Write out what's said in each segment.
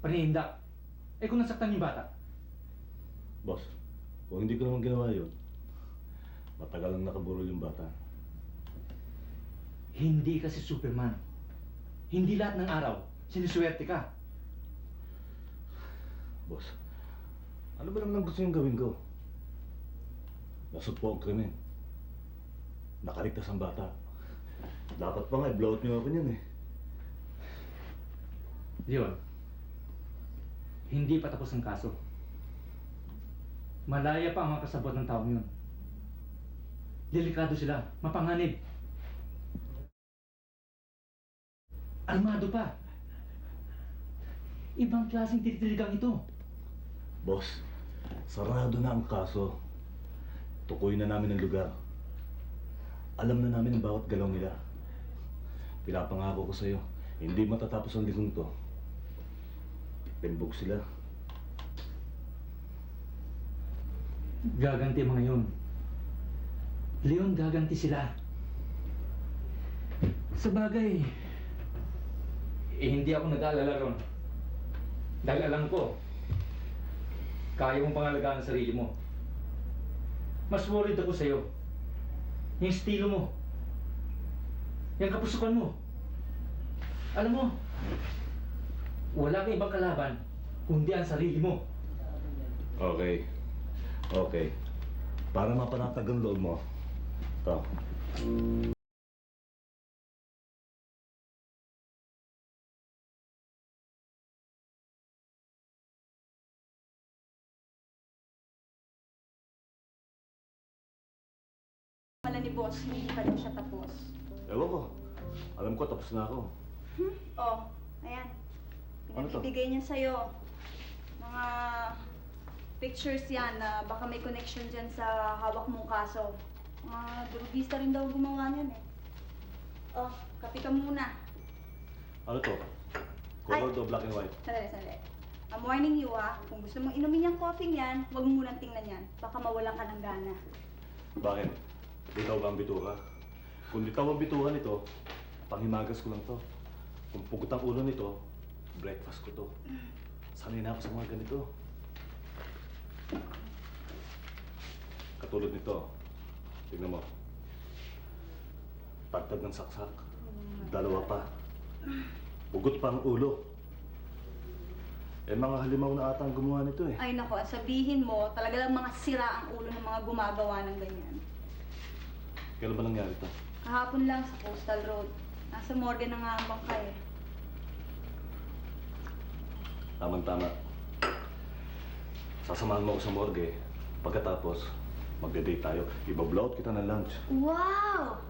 Panihinda. Eh kung nasaktan yung bata? Boss, kung hindi ko naman ginawa yun, matagal lang nakaburol yung bata. Hindi kasi Superman. Hindi lahat ng araw, siniswerte ka. Boss, ano ba naman ang gusto niyong gawin ko? Nasugpo ang krimen. Nakaligtas ang bata. Dapat pa nga, i-blowout niyo ako niyan eh. Leon, hindi pa tapos ang kaso. Malaya pa ang mga kasabot ng taong yun. Delikado sila, mapanganib. Armado pa. Ibang klaseng titiligang ito. Boss, sarado na ang kaso. Tukoy na namin ang lugar. Alam na namin ang bawat galaw nila. Pinapangako ko sa'yo, hindi matatapos ang ligong to. Timbog sila. Gaganti mga yun. Leon, gaganti sila. Sa bagay, hindi ako nag-aalala ron. Dahil alam ko, kaya mong pangalagaan ang sarili mo. Mas worried ako sa'yo. Yung estilo mo. Yung kapusukan mo. Alam mo, wala kang ibang kalaban, kundi ang sarili mo. Okay. Okay. Para mapanatag ang loob mo. Ito. Wala ni boss, hindi pa daw siya tapos. Ewan ko. Alam ko, tapos na ako. Oh, ayan. Ano to? Pinabibigay niya sa'yo. Mga pictures yan na baka may connection dyan sa hawak mong kaso. Mga drugista rin daw gumawa niyan eh. Oh, kape ka muna. Ano to? Colored o black and white? Sandali, sandali. I'm warning you ah, kung gusto mong inumin yung coffee niyan, huwag mo munang tingnan yan. Baka mawalan ka ng gana. Bakit? Bitaw ba ang bituka? Kung bitaw ang bituka nito, panghimagas ko lang to. Kung pugot ang ulo nito, breakfast ko to. Sanay na ako sa mga ganito. Katulad nito. Tingnan mo. Tagtag ng saksak. Dalawa pa. Pugot pa ang ulo. Eh mga halimaw na ata ang gumawa nito eh. Ay nako, sabihin mo, talaga lang mga sira ang ulo ng mga gumagawa ng ganyan. Kailan ba nangyari ito? Kahapon lang sa Coastal Road. Nasa morgue na nga ang bangkay eh. Tama-tama. Sasamahan mo ako sa morgue. Pagkatapos, magde-date tayo. Iba-blowout kita ng lunch. Wow!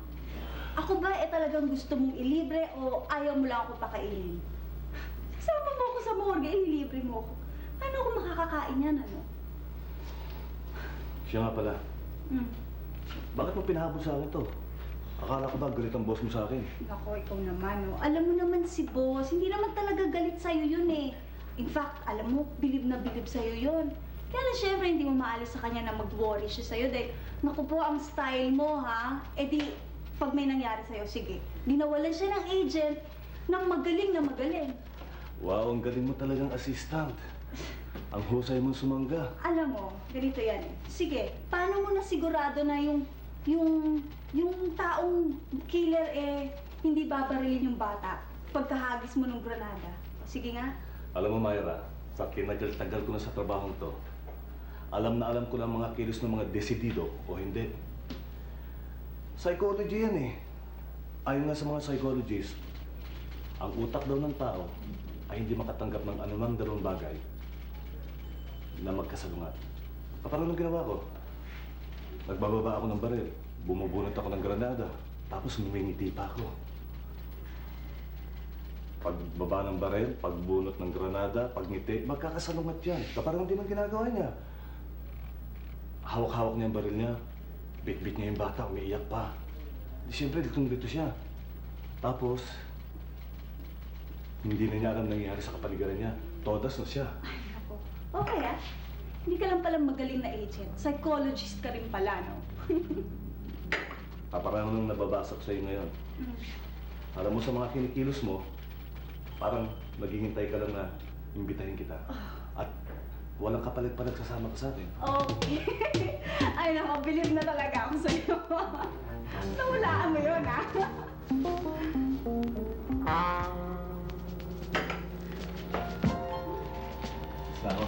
Ako ba talagang gusto mong ilibre o ayaw mo lang ako pakainin? Sasama mo ako sa morgue, ililibre mo ako. Paano ako makakakain yan, ano? Siya nga pala. Hmm. Bakit mo pinahabol sa akin to? Akala ko ba galit ang boss mo sa akin? Nako, ikaw naman, oh. Alam mo naman si boss, hindi naman talaga galit sa'yo yun eh. In fact, alam mo, bilib na bilib sa'yo yun. Kaya na syempre hindi mo maalis sa kanya na mag-worry siya sa'yo dahil, naku po, ang style mo, ha? Eh di, pag may nangyari sa'yo, sige, dinawalan siya ng agent ng magaling na magaling. Wow, ang galing mo talagang assistant. Ang husay mo sumangga. Alam mo, ganito yan eh. Sige, paano mo na sigurado na yung taong killer eh hindi babarilin yung bata pagkahagis mo ng granada? Sige nga. Alam mo, Myra, sa tinagal-tagal ko na sa trabahong to, alam na alam ko na mga kilos ng mga desidido o hindi. Psychology yan eh. Ayon nga sa mga psychologists, ang utak daw ng tao ay hindi makatanggap ng anumang dalawang bagay na magkasalungat. Parang anong ginawa ko? Nagbababa ako ng baril, bumubunot ako ng granada, tapos ngumingiti pa ako. Pagbaba ng baril, pagbunot ng granada, pagngiti, magkakasalungat yan. Parang hindi man ginagawa niya. Hawak-hawak niya ang baril niya, bit-bit niya yung bata, umiiyak pa. Di siyempre, litong-lito siya. Tapos, hindi na niya alam nangyayari sa kapaligiran niya. Todas na siya. Ay, ako. Okay ah. Hindi ka lang pala magaling na agent. Psychologist ka rin pala, no? Parang nung nababasa ko sa'yo ngayon. Alam mo sa mga kinikilos mo, parang naghihintay ka lang na imbitahin kita. At walang kapalit pa nagsasama ka sa akin. Okay. Ay, nakabilib na talaga ako sa'yo. Nawalaan mo yun, ha? Basta ako.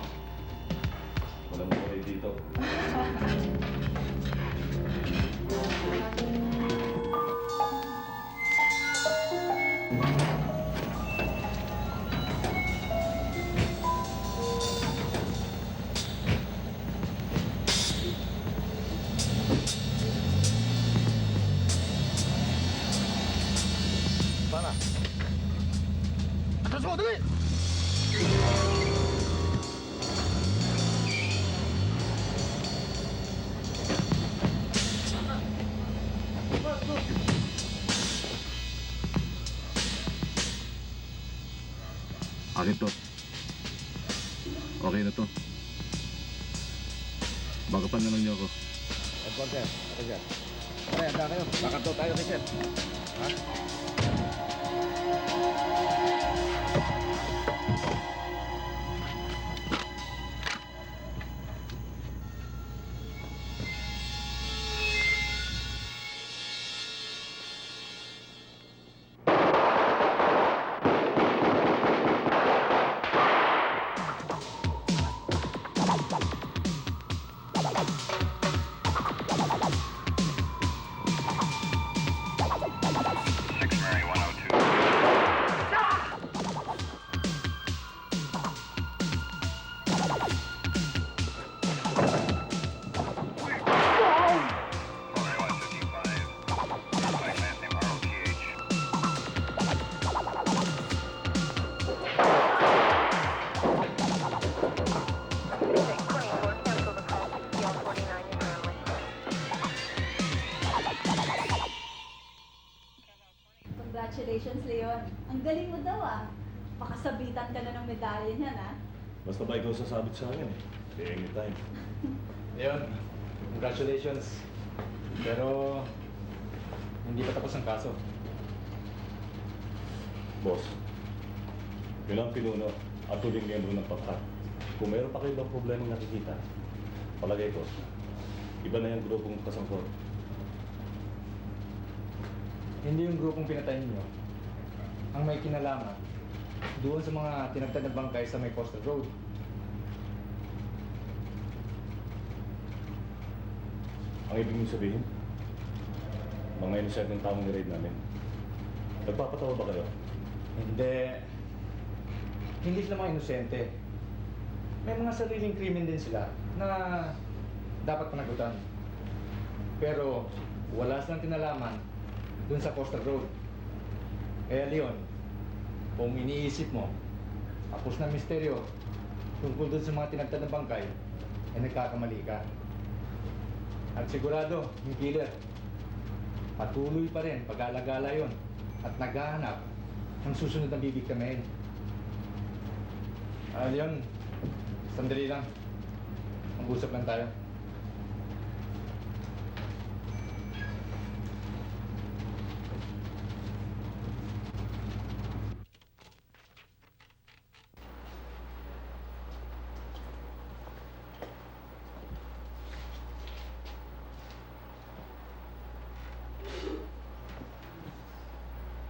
Walang buhay dito. Sana. Atras mo, dali! Akin to. Okay na to. Bagapan na lang niyo ako. Edward, sir. Ako dyan. Pare, handa kayo. Kakanto tayo kay sir. Ha? Congratulations, Leon. Ang galing mo daw, ah. Makasabitan ka na ng medalya niyan, ah. Basta ba ikaw sasabit sa akin eh. Kaya anytime. Leon, congratulations. Pero, hindi pa tapos ang kaso. Boss, yun ang pinuno at tuling miyembro ng pagkat. Kung meron pa kayo bang problemang nakikita, palagay ko, iba na yung grupong kasangkot. Hindi yung grupong pinatay ninyo ang may kinalaman doon sa mga tinagtad na bangkay sa may Coastal Road. Ang ibig mong sabihin, mga inosente ng tamang ni-raid namin. Nagpapatawa ba kayo? Hindi. Hindi sila mga inosente. May mga sariling krimen din sila na dapat panagutan. Pero wala silang kinalaman dun sa Coastal Road. Kaya Leon, kung iniisip mo, tapos na misteryo tungkol dun sa mga tinagtad na bangkay, ay nagkakamali ka. At sigurado, yung killer, patuloy pa rin pag-alagala yon at naghahanap ng susunod na bibigtamahin. Leon, sandali lang. Mag-usap lang tayo.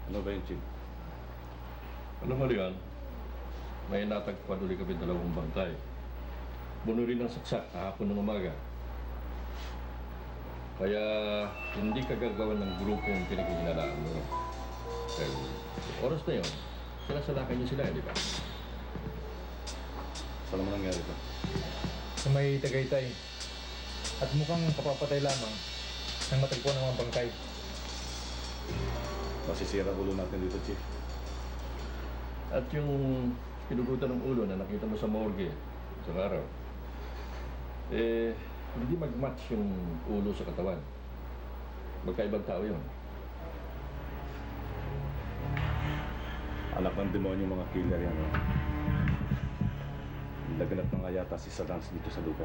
Ano ba yung Chief? Alam mo riyan, may natagpuan ulit kami dalawang bangkay. Buno rin ang saksak kahapon ng umaga. Kaya hindi ka gagawa ng grupong pinagkikinalaan mo. Dahil oras na yun, sinasalakay niyo sila, di ba? Saan naman nangyari ito? Sa may Tagaytay. At mukhang kapapatay lamang ng matagpuan ng mga bangkay. Masisira ulo natin dito, Chief. At yung pinugutan ng ulo na nakita mo sa morgue sa araw, hindi mag-match yung ulo sa katawan. Magkaibang tao yun. Anak ng demonyo mga killer yan. Oh. Laganap na nga yata si Salans dito sa lupa.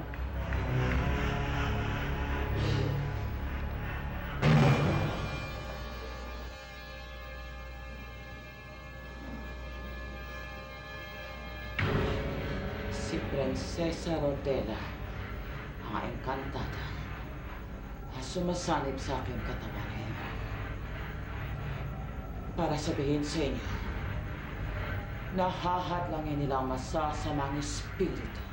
Prinsesa Rodela, ang engkantada, ang sumasanib sa aking katawan ngayon para sabihin sa inyo na hahadlangin nila ang masasamang espiritu.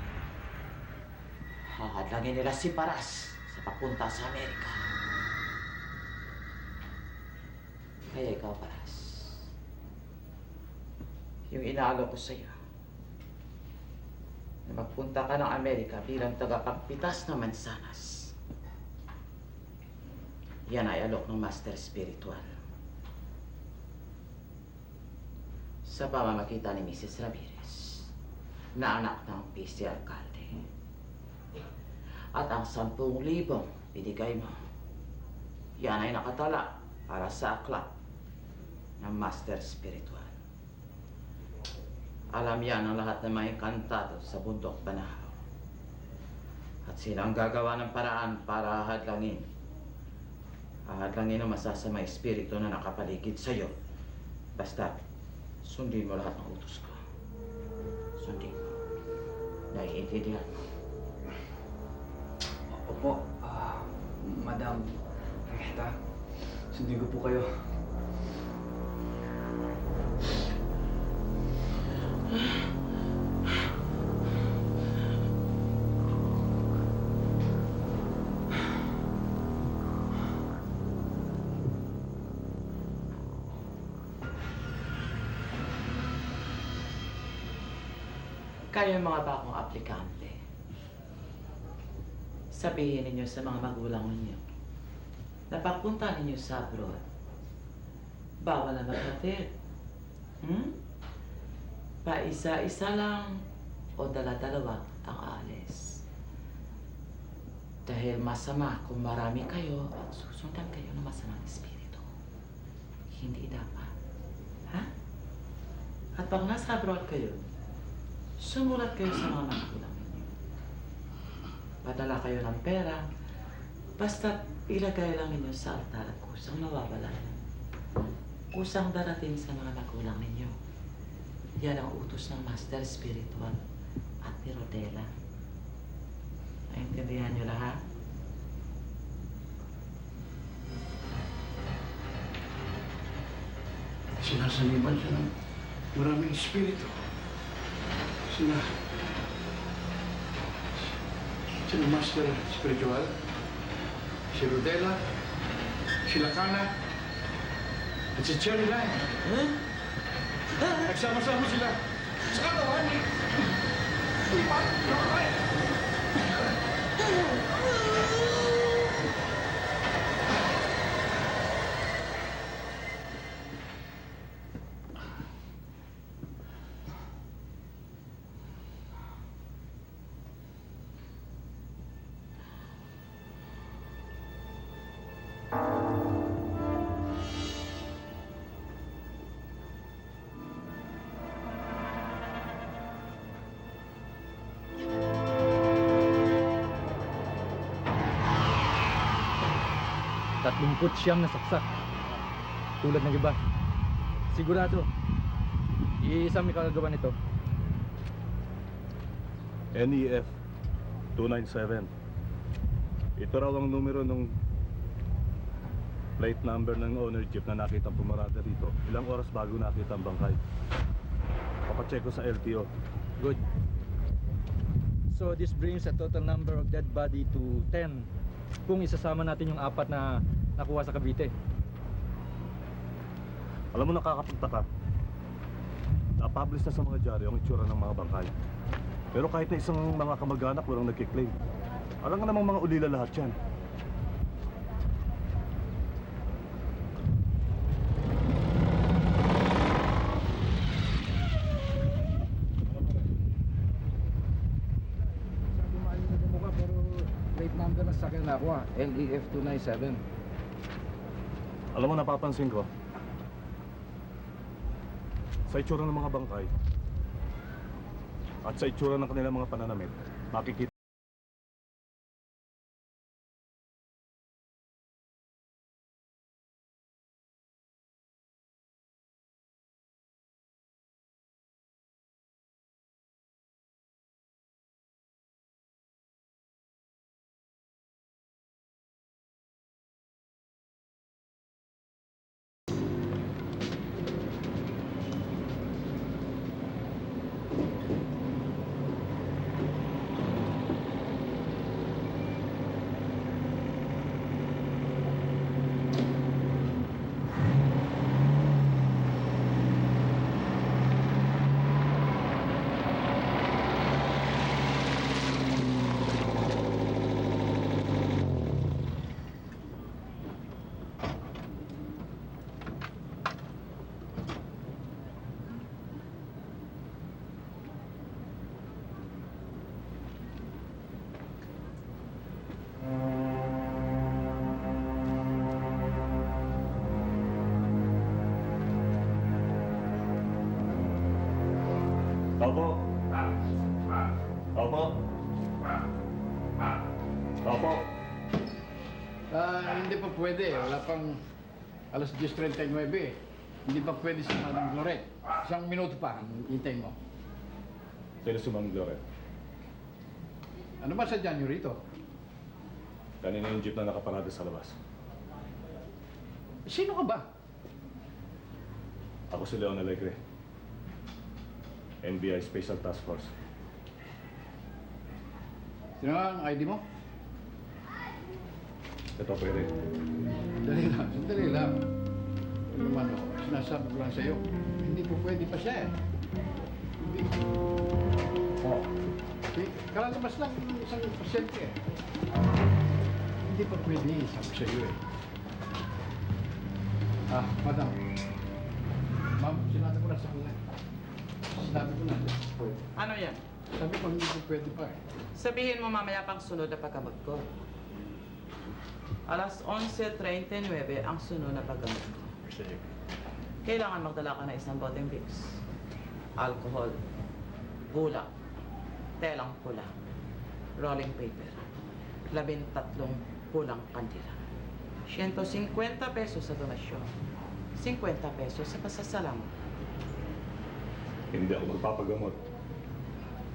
Hahadlangin nila si Paras sa papunta sa Amerika. Kaya ikaw, Paras, yung inaalok ko sa iyo, na magpunta ka ng Amerika bilang tagapagpitas ng mansanas. Yan ay alok ng Master Spiritual. Sa pamamagitan ni Mrs. Ramirez, na anak ng PC Alcalde. At ang 10,000 binigay mo, yan ay nakatala para sa aklat ng Master Spiritual. Alam yan ng lahat ng mga engkantado sa bundok Banahaw. At sila ang gagawa ng paraan para ahadlangin. Ahadlangin ang masasamang espiritu na nakapaligid sa'yo. Basta, sundin mo lahat ng utos ko. Sundin mo. Naiintindihan mo. Opo, Madam Rita, sundin ko po kayo. Kayo mga bagong aplikante, sabihin ninyo sa mga magulang ninyo na pagpunta ninyo sa abroad, bawal na maghatid. Paisa-isa lang o dala-dalawa ang aalis. Dahil masama kung marami kayo at susundan kayo ng masamang espiritu. Hindi dapat. Ha? At pag nasa abroad kayo, sumulat kayo sa mga magulang ninyo. Padala kayo ng pera, basta ilagay lang ninyo sa altar at kusang mawawala. Kusang darating sa mga magulang ninyo. Yan ang utos ng Master Spiritual at ni Rodela. Naintindihan niyo lahat? Sinasaniban siya ng maraming espiritu. Sina Master Spiritual, si Rodela, si Lacana, at si Cherry Lime. Nagsama-sama sila sa katawan ni Tatlongput siyam na saksak. Tulad ng iba. Sigurado. Iisang may kagagawa nito. NEF 297. Ito raw ang numero ng plate number ng owner jeep na nakita pumarada dito. Ilang oras bago nakita ang bangkay. Papacheck ko sa LTO. Good. So this brings a total number of dead body to 10. Kung isasama natin yung 4 na nakuha sa Cavite. Alam mo, nakakapagtaka. Napublish na sa mga dyaryo ang itsura ng mga bangkay. Pero kahit na isang mga kamag-anak walang nagkiklaim. Alam nga namang mga ulila lahat yan. Plate number ng sakyan na ako, LEF 297. Alam mo, napapansin ko, sa itsura ng mga bangkay at sa itsura ng kanilang mga pananamit, makikita Opo. Opo. Opo. Hindi pa pwede. Wala pang alas 10:39. Hindi pa pwede si Madam Gloret. Isang minuto pa. Hintayin mo. Sino si Ma'am Gloret? Ano ba sadya niyo rito? Kanina yung jeep na nakaparada sa labas. Sino ka ba? Ako si Leon Alegre. NBI Special Task Force. Sino nga ang ID mo? Ito, pwede. Sandali lang. Ano naman, sinasabi ko lang sa'yo. Hindi po pwede pa siya eh. Hindi. Oh. Kalalabas lang ng isang pasyente eh. Hindi pa pwede, sabi ko sa'yo eh. Madam. Ma'am, sinabi ko na sa kanila. Sinabi ko na. Ano yan? Sabi ko, hindi po pwede pa eh. Sabihin mo mamaya pang sunod na paggamot ko. Alas 11:39 ang sunod na paggamot ko. Sige. Kailangan magdala ka na isang boteng Vicks, alcohol, bulak, telang pula, rolling paper, 13 pulang kandila, 150 pesos sa donasyon, 50 pesos sa pasasalamat. Hindi ako magpapagamot.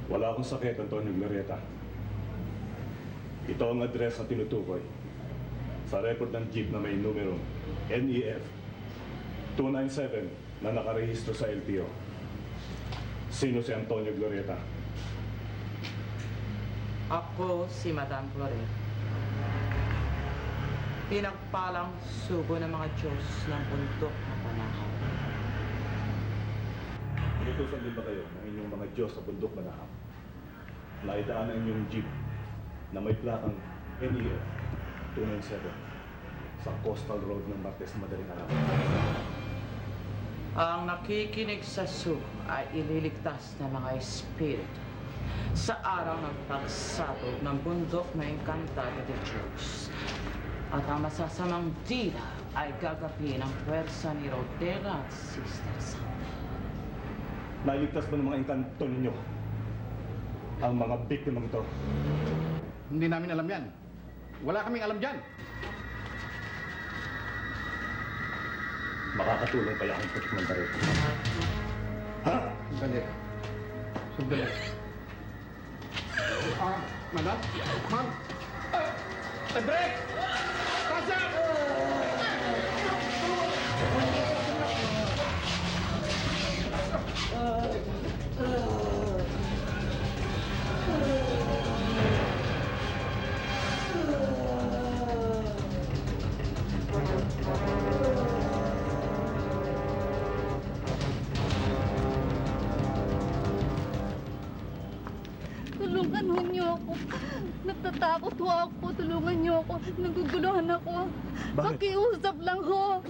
Wala akong sakit, Antonio Glorieta. Ito ang address na tinutukoy sa record ng jeep na may numero NEF 297 na nakarehistro sa LTO. Sino si Antonio Glorieta? Ako si Madam Floret. Pinagpalang sugo ng mga Diyos ng bundok na panahon. Inutusan din ba kayo ng inyong mga Diyos sa bundok manahap na idaan ang inyong jeep na may plakang NEF 297 sa Coastal Road ng Martes madaling araw? Ang nakikinig sa sugo ay ililigtas ng mga espiritu sa araw ng pagsabog ng bundok na Encantado de Diyos. At ang masasamang dila ay gagapi ng pwersa ni Rodela at Sister Santa. Nailigtas ba ng mga engkanto ninyo ang mga biktimang ito? Hindi namin alam yan. Wala kaming alam dyan. Makakatulong kaya akong putik ng baril. Ha? Sandali. Sandali. Madam? Ma'am? Andre! Tasha! Tulungan ho niyo ako. Natatakot ho ako. Tulungan niyo ako. Naguguluhan ako. Bakit? Pakiusap lang ho.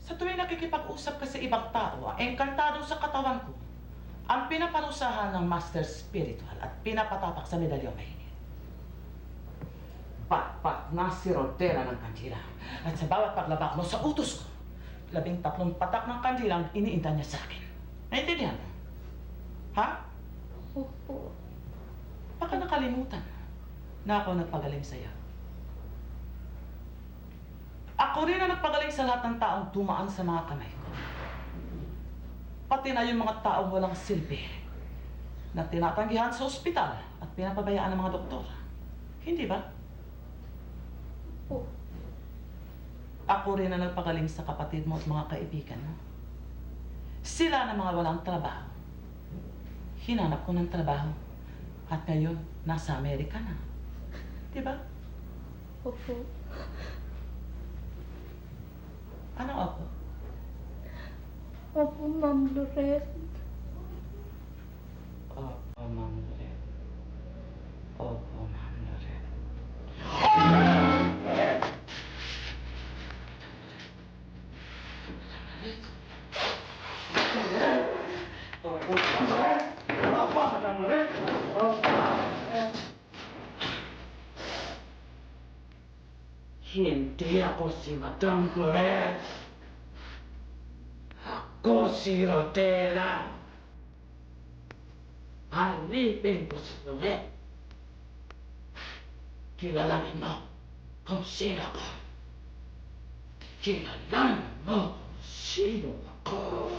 Sa tuwing nakikipag-usap ka sa ibang tao, engkantado sa katawan ko, ang pinaparusahan ng Master Spiritual at pinapatapak sa medalyong mainit. Pat-pat na si Rodela ng kandila at sa bawat paglabak mo sa utos ko, 13 patak ng kandila ang iniinda niya sa akin. Naintindihan mo? Ha? Opo. Baka nakalimutan na ako nagpagaling sa'yo. Ako rin ang nagpagaling sa lahat ng taong tumaan sa mga kamay ko. Pati na yung mga taong walang silbi na tinatanggihan sa ospital at pinapabayaan ng mga doktor. Hindi ba? Opo. Ako rin ang nagpagaling sa kapatid mo at mga kaibigan mo. Sila na mga walang trabaho. Hinanap ko ng trabaho at ngayon nasa Amerika na. Di ba? Opo. Ano ako? Opo, Ma'am Loret. Opo, Ma'am Loret. Opo, Ma'am Loret. Hindi ako si Madam Loret. Ako si Rodela. Alipin ko si Loret. Kilalanin mo kung sino ako. Kilalanin mo kung sino ako.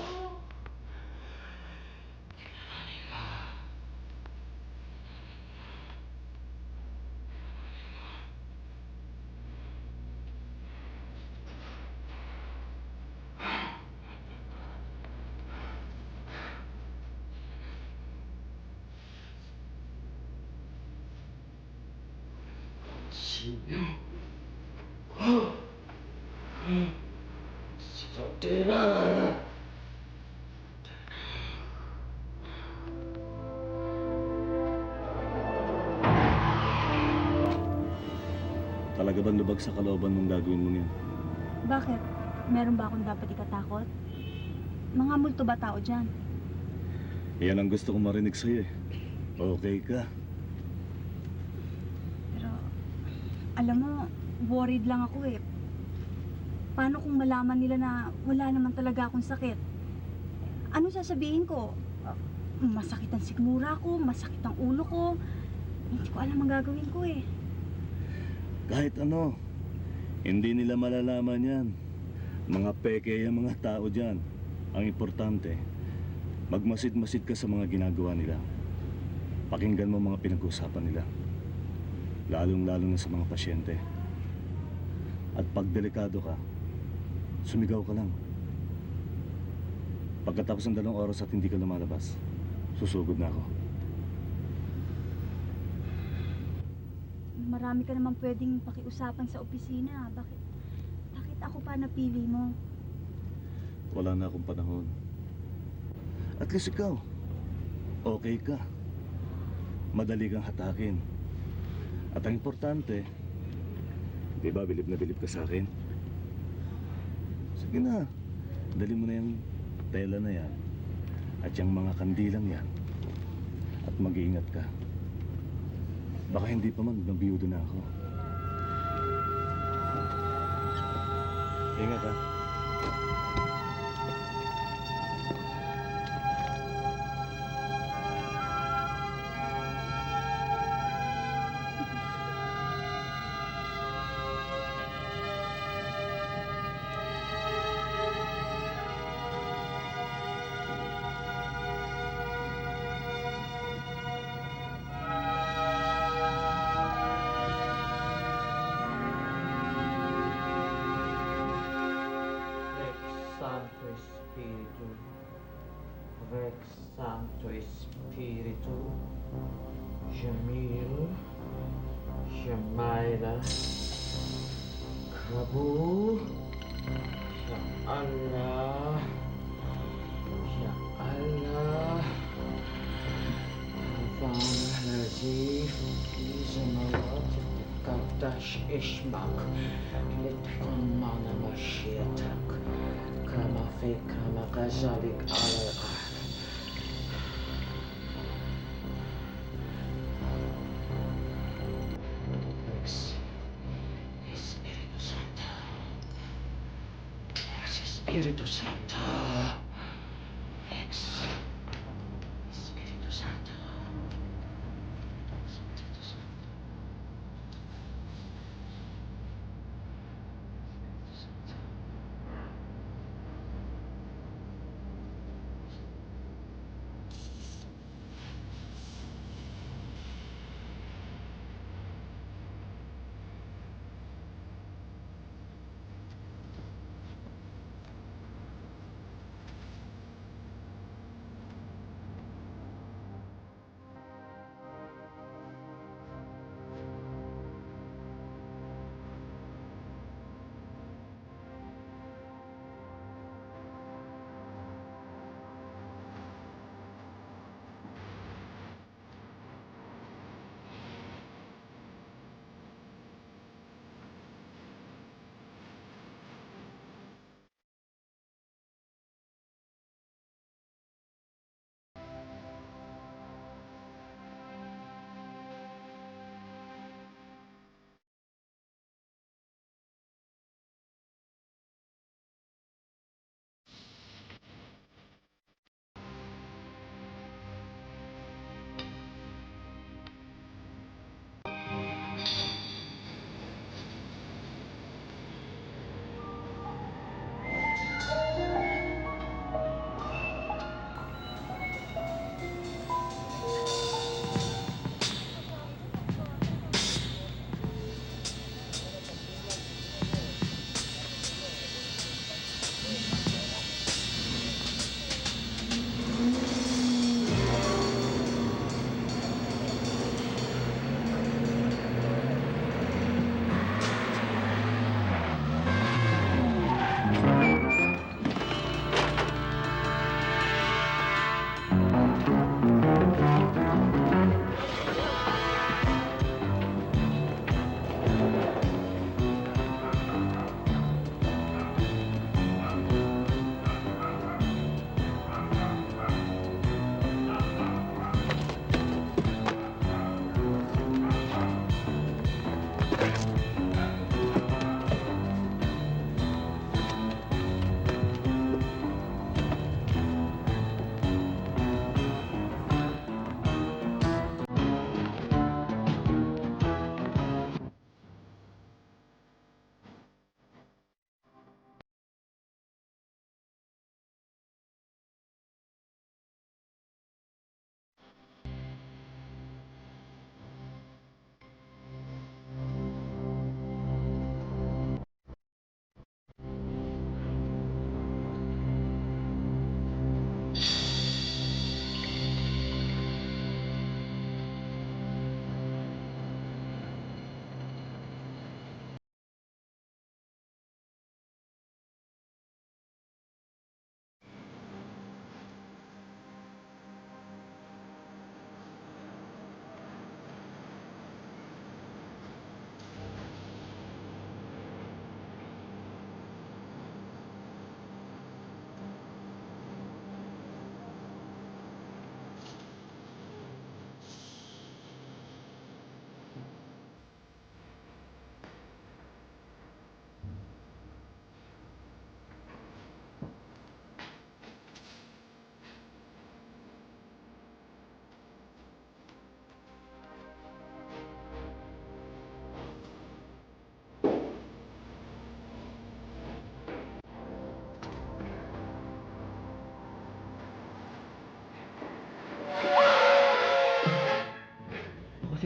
Kilalanin mo. Sino? Si Rodela. Talaga bang lubag sa kalooban mong gagawin mo yan? Bakit? Meron ba akong dapat ikatakot? Mga multo ba tao dyan? Yan ang gusto kong marinig sa'yo eh. Okay ka. Pero, alam mo, worried lang ako eh. Paano kung malaman nila na wala naman talaga akong sakit? Ano sasabihin ko? Masakit ang sikmura ko, masakit ang ulo ko. Hindi ko alam ang gagawin ko eh. Kahit ano, hindi nila malalaman yan. Mga peke yung mga tao dyan. Ang importante, magmasid-masid ka sa mga ginagawa nila. Pakinggan mo mga pinag-uusapan nila. Lalong-lalo na sa mga pasyente. At pag delikado ka, sumigaw ka lang. Pagkatapos ng 2 oras at hindi ka lumalabas, susugod na ako. Marami ka naman pwedeng pakiusapan sa opisina. Bakit ako pa napili mo? Wala na akong panahon. At least ikaw, okay ka. Madali kang hatakin. At ang importante, di ba bilib na bilib ka sa akin? Sige na, dali mo na yung tela na yan at yung mga kandilang yan at mag-iingat ka. Baka hindi pa man, nabiyudo na ako. Ingat ha. Santo Espiritu, Rex Santo Espiritu, Jamil, Jamaila, Kabu, Ya Allah, Ya Allah, Havana Nazif, Zamalat, Kaftash Ishmak, Litfan Mana Mashiatak, Kama fi kama kazalik ala Espiritu Santo. Espiritu Santo. Espiritu Santo. Espiritu Santo.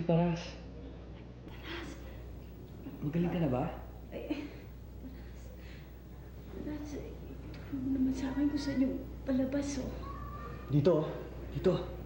si Paras? Magaling ka na ba? Nasa, ito naman sa akin kung saan yung palabas, oh. Dito, dito.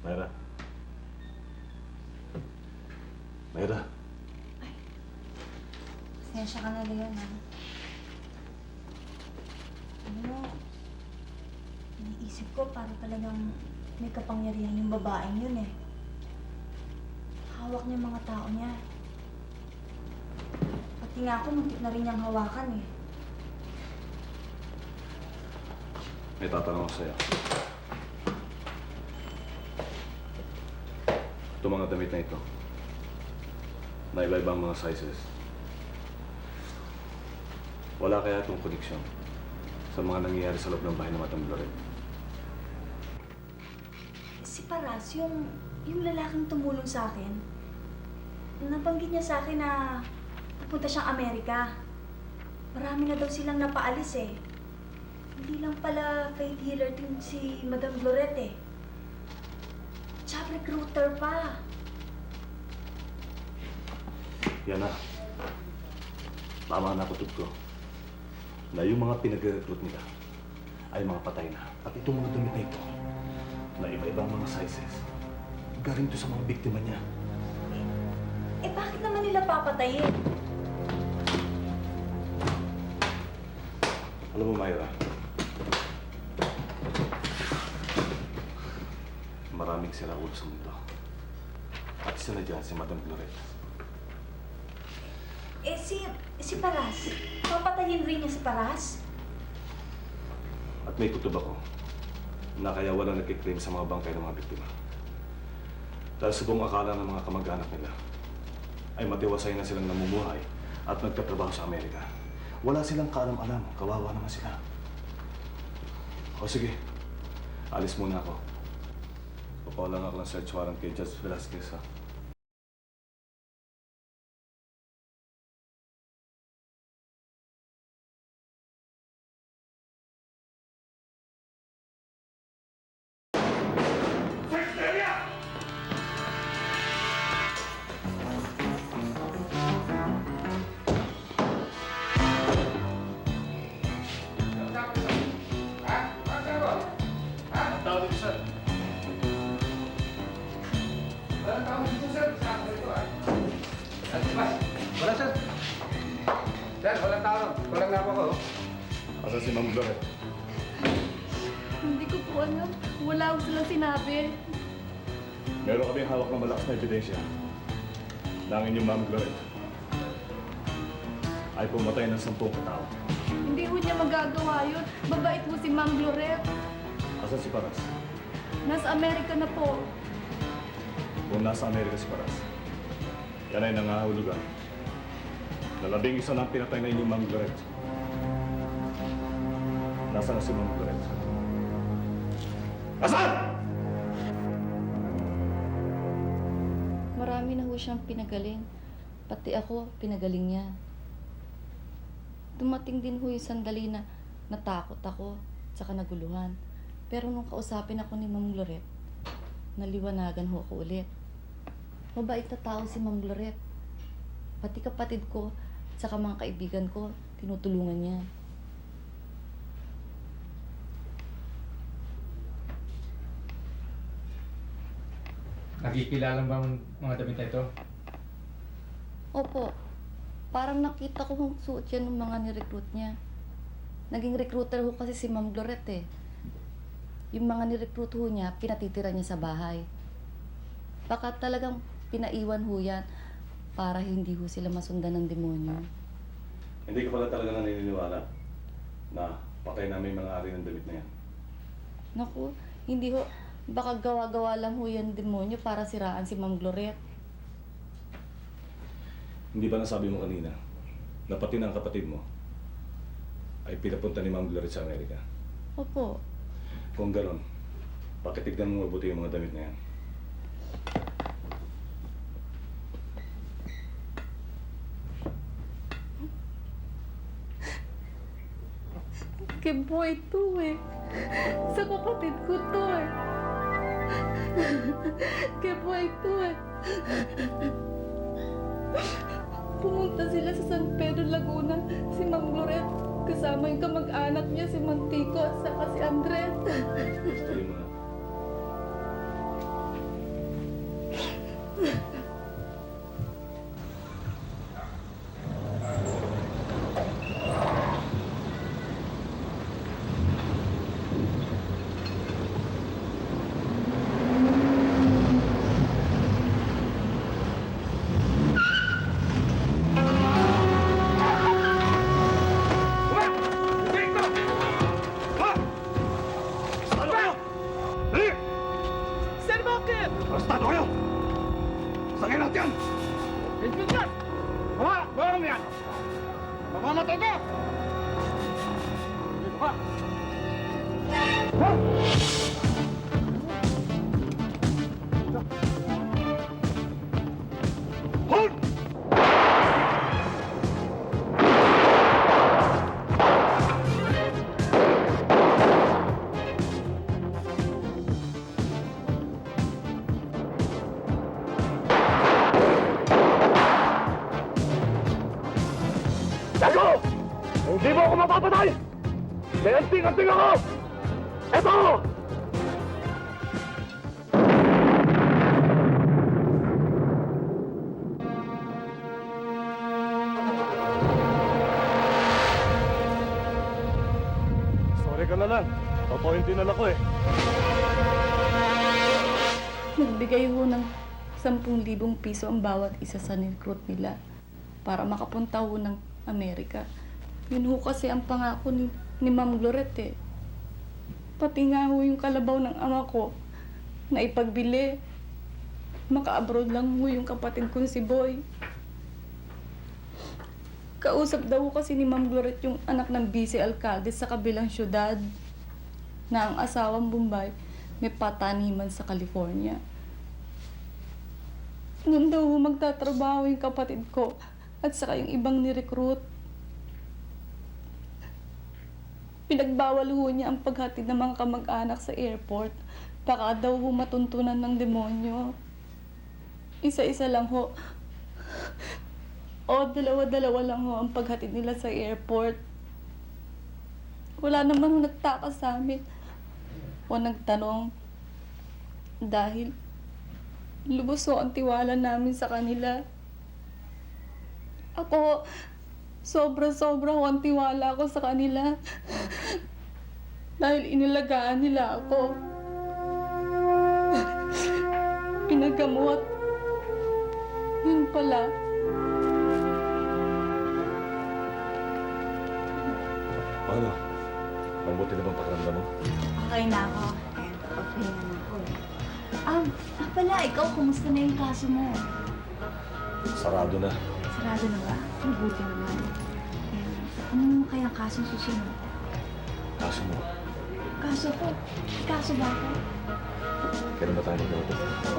Mayra. Mayra. Pasensya ka na, Leon, ha? Ano mo, iniisip ko para talagang may kapangyarihan yung babaeng yun, eh. Hawak niya mga tao niya. Pati nga ako, muntik na rin niyang hawakan, eh. May tatanong ako sa'yo. Ito mga damit na ito. Na iba-ibang mga sizes. Wala kaya itong koneksyon sa mga nangyayari sa loob ng bahay ng Madam Loret? Si Paras, yung lalaking tumulong sa akin, nabanggit niya sa akin na pupunta siyang Amerika. Marami na daw silang napaalis, eh. Hindi lang pala faith healer din si Madam Loret, eh. Job recruiter pa. Yan na. Tama na kutub ko. Na yung mga pinag-recruit nila ay mga patay na. At itong mga damit na ito, na iba-ibang mga sizes, galing to sa mga biktima niya. Eh, bakit naman nila papatayin? Alam mo, Myra, maraming siraulo sa mundo. At isa na dyan si Madam Loret. Eh, si Paras, papatayin rin niya si Paras? At may kutob ako na kaya walang nagkiklaim sa mga bangkay ng mga biktima. Dahil sa buong akala ng mga kamag-anak nila ay matiwasay na silang namumuhay at nagtatrabaho sa Amerika. Wala silang kaalam-alam. Kawawa naman sila. O sige, alis muna ako. Papawalan ako ng search warrant kay Judge Velasquez, ha? Wala, sir. Sir, walang tao. Walang nga ako. Asan si Ma'am Gloret? Hindi ko po alam. Wala ko silang sinabi. Meron kaming hawak ng malakas na ebidensya na ang inyong Ma'am Gloret ay pumatay ng 10 katao. Hindi ko niya magagawa yun. Babait mo si Ma'am Gloret. Asan si Paras? Nasa Amerika na po. Kung nasa Amerika si Paras, yan ay nangahulugan na 11 na ang pinatay na inyong Ma'am Gloret. Nasaan na si Ma'am Gloret? Nasaan? Marami na ho siyang pinagaling. Pati ako, pinagaling niya. Dumating din ho yung sandali na natakot ako, tsaka naguluhan. Pero nung kausapin ako ni Ma'am Gloret, naliwanagan ho ako ulit. Mabait na tao si Ma'am Gloret. Pati kapatid ko, tsaka mga kaibigan ko, tinutulungan niya. Nakikilala ba ang mga damit na ito? Opo, parang nakita ko kung suot yan ng mga ni-recruit niya. Naging recruiter ho kasi si Ma'am Gloret eh. Yung mga ni-recruit ho niya, pinatitira niya sa bahay. Baka talagang pinaiwan ho yan para hindi ho sila masundan ng demonyo. Hindi ka pala talaga naniniwala na patay namin mga ari ng damit na yan. Naku, hindi ho. Baka gawa-gawa lang ho yan demonyo para siraan si Ma'am Gloret. Hindi ba nasabi mo kanina na pati ng kapatid mo ay pinapunta ni Ma'am Gloret sa Amerika? Opo. Kung gano'n, pakitignan mo mabuti yung mga damit na yan. Kay boy to eh. Sa kapatid ko to eh. Kay boy to eh. Pumunta sila sa San Pedro, Laguna. Si Ma'am Gloret, kasama yung kamag-anak niya, si Mantico at saka si Andres. Tuloy mo na. Sir, bakit? Arestado kayo! Sakay natin yan! Inspector! Bawa! Bawa mo yan! Mamamatay ka! Dito ka! Hold! Gago! Hindi mo ako mapapatay! May anting-anting ako! Eto! Sorry ka na lang. Papointin na ako eh. Nagbigay ho ng 10,000 piso ang bawat isa sa recruit nila para makapunta ho ng Amerika. Yun ho kasi ang pangako ni Ma'am Gloret eh. Pati nga ho yung kalabaw ng ama ko na ipagbili. Maka-abroad lang ho yung kapatid kong si Boy. Kausap daw ho kasi ni Ma'am Gloret yung anak ng vice-alkalde sa kabilang syudad na ang asawang Bombay may pataniman sa California. Noon daw ho magtatrabaho yung kapatid ko at saka yung ibang ni-recruit. Pinagbawal ho niya ang paghatid ng mga kamag-anak sa airport. Baka daw ho matuntunan ng demonyo. Isa-isa lang ho. O dalawa-dalawa lang ho ang paghatid nila sa airport. Wala naman ho nagtaka sa amin o nagtanong dahil Lubos ho ang tiwala namin sa kanila. Ako, sobra-sobra ho ang tiwala ko sa kanila. Dahil inilagaan nila ako. Pinagamot. Yun pala. Ano? Mabuti na bang pakiramdam mo? Okay na ako. Kaya pagpahinga na ako eh. Pala, ikaw, kumusta na yung kaso mo? Sarado na. Sarado na ba? Mabuti naman. Ano kaya ang kasong susunod? Kaso mo. Kaso ko? Kaso ba ako? Kailan ba tayo magkakapit?